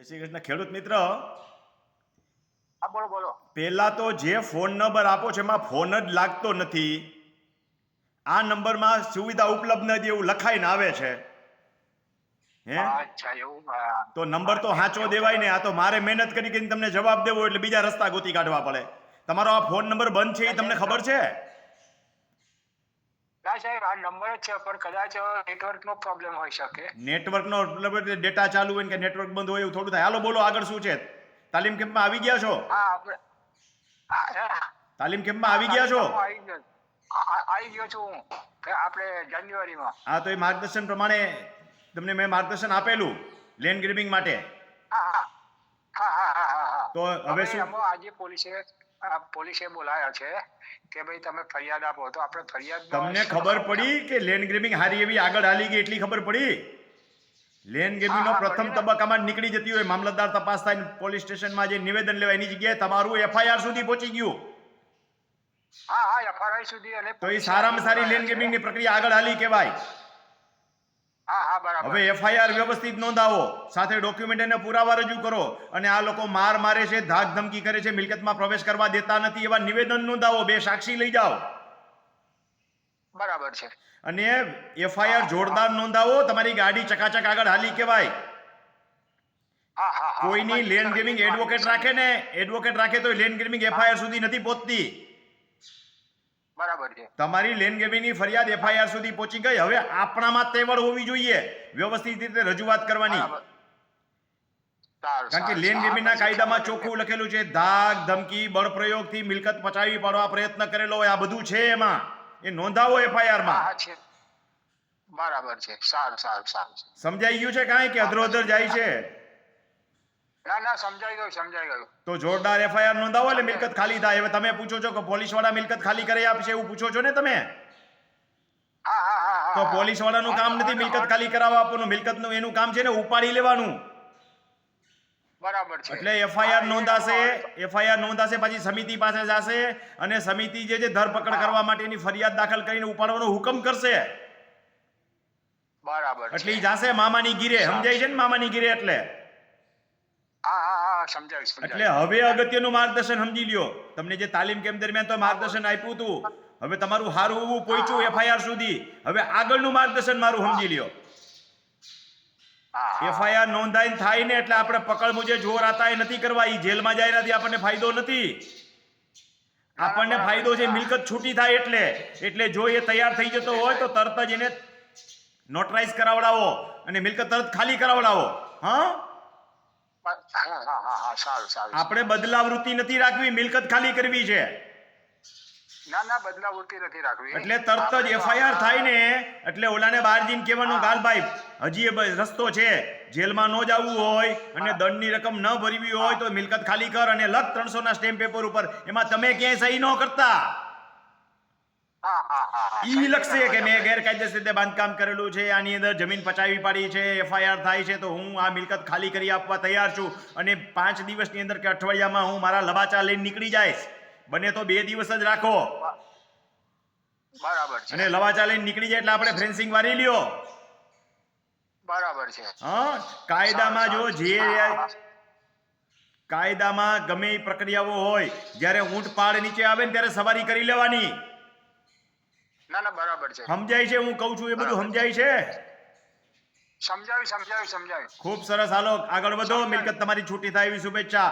જય શ્રી કૃષ્ણ ખેડૂત મિત્ર. હા બોલો બોલો. પહેલા તો જે ફોન નંબર આપો છો એમાં ફોન જ લાગતો નથી. આ નંબરમાં સુવિધા ઉપલબ્ધ નથી એવું લખાઈને આવે છે. હે અચ્છા એવું. તો નંબર તો સાચો દેવાય ને. આ તો મારે મહેનત કરી કરીને તમને જવાબ દેવો એટલે બીજા રસ્તા ગોતી કાઢવા પડે. તમારો આ ફોન નંબર બંધ છે એ તમને ખબર છે? ના સાહેબ આ નંબર જ છે પણ કદાચ નેટવર્ક નો પ્રોબ્લેમ હોઈ શકે. નેટવર્કનો ડેટા ચાલુ હોય ને કે નેટવર્ક બંધ હોય એવું થોડું થાય. હાલો બોલો આગળ શું છે? તાલીમ કેમ્પમાં આવી ગયા છો? હા આપણે તાલીમ કેમ્પમાં આવી ગયા છો? આવી ગયો છું હું આપણે જાન્યુઆરીમાં. હા તો એ માર્ગદર્શન પ્રમાણે તમને મેં માર્ગદર્શન આપેલું લેન્ડ ગ્રેબિંગ માટે. હા હા હા હા હા હા હા. તો હવે શું? આજે પોલીસે બોલાયા છે કે ભાઈ તમે ફરિયાદ આપો તો આપણે ફરિયાદ. તમને ખબર પડી કે લેન્ડ ગ્રેબિંગ હારી એવી આગળ હાલી ગઈ એટલી ખબર પડી? લેન્ડ ગ્રેબિંગ નો પ્રથમ તબક્કામાં નીકળી જતી હોય, મામલતદાર તપાસ થાય, પોલીસ સ્ટેશનમાં જે નિવેદન લેવાય એની જગ્યાએ તમારું એફઆઈઆર સુધી પહોંચી ગયું. હા હા એફઆઈઆર સુધી. અને તો એ સારામાં સારી લેન્ડ ગ્રેબિંગ ની પ્રક્રિયા આગળ હાલી કહેવાય. હા હા બરાબર. હવે એફઆઈઆર વ્યવસ્થિત નોંધાવો, સાથે ડોક્યુમેન્ટ અને પુરાવા રજૂ કરો. અને આ લોકો માર મારે છે, ધાક ધમકી કરે છે, મિલકતમાં પ્રવેશ કરવા દેતા નથી એવા નિવેદન નોંધાવો. 2 સાક્ષી લઈ જાઓ. બરાબર છે. અને એફઆઈઆર જોરદાર નોંધાવો. તમારી ગાડી ચકાચક આગળ હાલી કહેવાય. કોઈની લેન્ડ ગ્રેબિંગ એડવોકેટ રાખે ને, એડવોકેટ રાખે તો લેન્ડ ગ્રેબિંગ એફઆઈઆર સુધી નથી પહોંચતી. બરાબર છે. તમારી લેન્ડ ગ્રેબિંગની ફરિયાદ એફઆઈઆર સુધી પહોંચી ગઈ. હવે આપણામાં તેવડ હોવી જોઈએ વ્યવસ્થિત રીતે રજૂઆત કરવાની. કારણ કે લેન્ડ ગ્રેબિંગના કાયદામાં ચોખ્ખું લખેલું છે, ધાક ધમકી બળપ્રયોગથી મિલકત પચાવી પાડવા પ્રયત્ન કરેલો હોય આ બધું છે એમાં. એ નોંધાવો એફઆઈઆરમાં. બરાબર છે. સારું સારું સારું. સમજાઈ ગયું છે કાંઈ કે અધરોધર જાય છે? ના ના સમજાઈ ગયું. તો જોરદાર એફઆઈઆર નોંધાવો એટલે મિલકત ખાલી થાય. હવે તમે પૂછો છો કે પોલીસ વાળા મિલકત ખાલી કરી આપશે એવું પૂછો છો ને તમે? તો પોલીસ વાળાનું કામ નથી મિલકત ખાલી કરાવવા આપવાનું. મિલકતનું એનું કામ છે ને ઉપાડી લેવાનું. બરાબર છે. એટલે એફઆઈઆર નોંધાશે, પછી સમિતિ પાસે જશે અને સમિતિ જે ધરપકડ કરવા માટેની ફરિયાદ દાખલ કરીને ઉપાડવાનો હુકમ કરશે. બરાબર. એટલે ઈ જાશે મામાની ગીરે. સમજાય છે ને મામાની ગીરે એટલે? સમજાયું. એટલે હવે અગત્યનું માર્ગદર્શન સમજી લ્યો. તમને જે તાલીમ કેમ્પ દરમિયાન તો માર્ગદર્શન આપ્યું હતું, હવે તમારું હારું એવું પહોંચ્યું એફઆઈઆર સુધી. હવે આગળનું માર્ગદર્શન મારું સમજી લ્યો. એફઆઈઆર નોંધાઈને થાય ને એટલે આપણે પકડ મુજે જોર આતા એ નથી કરવા. ઈ જેલમાં જાય નથી આપણને ફાયદો નથી. આપણને ફાયદો છે મિલકત છૂટી થાય એટલે જો એ તૈયાર થઈ જતો હોય તો તરત જ એને નોટરાઇઝ કરાવડાવો અને મિલકત તરત ખાલી કરાવડાવો. આપણે બદલાવૃત્તિ નથી રાખવી, મિલકત ખાલી કરવી છે. ના બદલાવૃત્તિ નથી રાખવી. એટલે તરત જ એફઆઈઆર થાય ને એટલે ઓલાને બહાર જઈને કહેવાનું, ગાલભાઈ હજી રસ્તો છે, જેલમાં ન જવું હોય અને દંડની રકમ ન ભરવી હોય તો મિલકત ખાલી કર અને લખ 300 ના સ્ટેમ્પ પેપર ઉપર. એમાં તમે ક્યાંય સહી ન કરતા. ઈ લખશે કે મેં ગેરકાયદેસર રીતે બાંધકામ કરેલું છે, આની અંદર જમીન પચાવી પાડી છે, એફઆઈઆર થાય છે તો હું આ મિલકત ખાલી કરી આપવા તૈયાર છું અને 5 દિવસની અંદર કે અઠવાડિયામાં હું મારા લબાચા લઈને નીકળી જઈશ. બને તો 2 દિવસ જ રાખો. બરાબર છે. અને લવાચા લઈને નીકળી જાય એટલે આપણે ફ્રેન્સિંગ વારી લ્યો. બરાબર છે. કાયદામાં જો કાયદામાં ગમે એ પ્રક્રિયાઓ હોય, જ્યારે ઊંટ પાડ નીચે આવે ને ત્યારે સવારી કરી લેવાની. ના બરાબર છે. સમજાય છે હું કહું છું એ બધું સમજાય છે? સમજાયું. ખૂબ સરસ. હાલો આગળ વધો. મિલકત તમારી છૂટી થાય એવી શુભેચ્છા.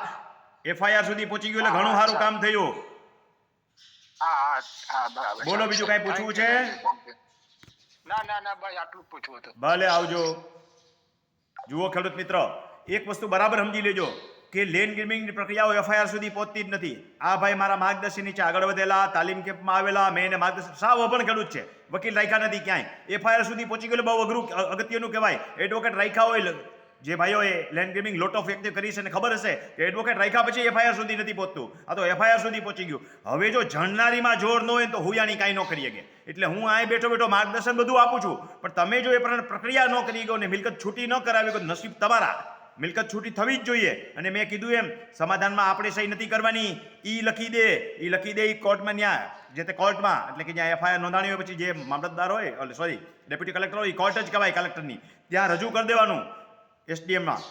એફઆઈઆર સુધી પહોંચી ગયું એટલે ઘણું સારું કામ થયું. બરાબર. બોલો બીજું કઈ પૂછવું છે? ના ભાઈ આટલું પૂછવું હતું. ભલે આવજો. જુઓ ખેડૂત મિત્ર, એક વસ્તુ બરાબર સમજી લેજો કે લેન્ડ ગ્રેબિંગની પ્રક્રિયાઓ એફઆઈઆર સુધી પહોંચતી જ નથી. આ ભાઈ મારા માર્ગદર્શન નીચે આગળ વધેલા, તાલીમ કેમ્પમાં આવેલા, મેં એને માર્ગદર્શન સાવ અભણ ખેડૂત છે, વકીલ રાખ્યા નથી ક્યાંય. એફઆઈઆર સુધી પહોંચી ગયેલું બહુ અગત્યનું કહેવાય. એડવોકેટ રાખ્યા હોય જે ભાઈઓએ land grabbing lot of active કરી છે ને ખબર હશે કે એડવોકેટ રાખ્યા પછી એફઆઈઆર સુધી નથી પહોંચતું. આ તો એફઆઈઆર સુધી પહોંચી ગયું. હવે જો જણનારીમાં જોર ન હોય તો હુયાણી કાંઈ ન કરી શકે. એટલે હું અહીં બેઠો માર્ગદર્શન બધું આપું છું, પણ તમે જો એ પ્રક્રિયા ન કરી ગયો ને મિલકત છૂટી ન કરાવી ગયો, નસીબ તમારા. મિલકત છૂટી થવી જ જોઈએ. અને મેં કીધું એમ સમાધાનમાં આપણે સહી નથી કરવાની. ઈ લખી દે એ કોર્ટમાં, ત્યાં જે તે કોર્ટમાં, એટલે કે જ્યાં એફઆઈઆર નોંધાણી હોય પછી જે મામલતદાર હોય, ડેપ્યુટી કલેક્ટર હોય, એ કોર્ટ જ કહેવાય કલેક્ટરની, ત્યાં રજૂ કરી દેવાનું એસડીએમમાં.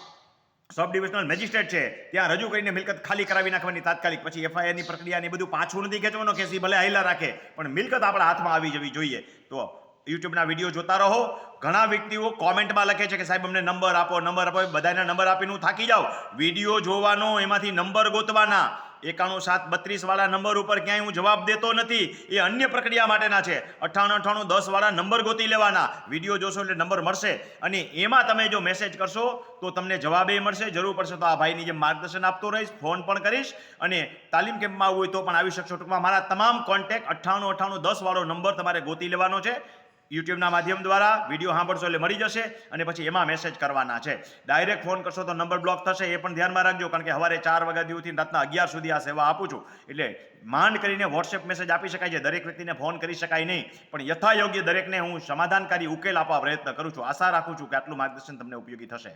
સબ ડિવિઝનલ મેજિસ્ટ્રેટ છે ત્યાં રજૂ કરીને મિલકત ખાલી કરાવી નાખવાની તાત્કાલિક. પછી એફઆઈઆરની પ્રક્રિયા ને બધું પાછું નથી ખેંચવાનું, કેસી ભલે હાઈલા રાખે પણ મિલકત આપણા હાથમાં આવી જવી જોઈએ. તો યુટ્યુબના વિડીયો જોતા રહો. ઘણા વ્યક્તિઓ કોમેન્ટમાં લખે છે કે સાહેબ અમને નંબર આપો, નંબર આપો. બધાના નંબર આપીને હું થાકી જાઉં. વિડીયો જોવાનો, એમાંથી નંબર ગોતવાના. 91732 વાળા નંબર ઉપર ક્યાંય હું જવાબ દેતો નથી, એ અન્ય પ્રક્રિયા માટેના છે. 989810 વાળા નંબર ગોતી લેવાના. વિડીયો જોશો એટલે નંબર મળશે અને એમાં તમે જો મેસેજ કરશો તો તમને જવાબે મળશે. જરૂર પડશે તો આ ભાઈની જેમ માર્ગદર્શન આપતો રહીશ, ફોન પણ કરીશ અને તાલીમ કેમ્પમાં આવવું હોય તો પણ આવી શકશો. ટૂંકમાં મારા તમામ કોન્ટેક્ટ 989810 વાળો નંબર તમારે ગોતી લેવાનો છે. યુટ્યુબના માધ્યમ દ્વારા વિડીયો સાંભળશો એટલે મળી જશે અને પછી એમાં મેસેજ કરવાના છે. ડાયરેક્ટ ફોન કરશો તો નંબર બ્લોક થશે, એ પણ ધ્યાનમાં રાખજો. કારણ કે સવારે 4 વાગ્યાથી રાતના 11 સુધી આ સેવા આપું છું. એટલે માંડ કરીને વોટ્સએપ મેસેજ આપી શકાય છે, દરેક વ્યક્તિને ફોન કરી શકાય નહીં. પણ યથાયોગ્ય દરેકને હું સમાધાનકારી ઉકેલ આપવા પ્રયત્ન કરું છું. આશા રાખું છું કે આટલું માર્ગદર્શન તમને ઉપયોગી થશે.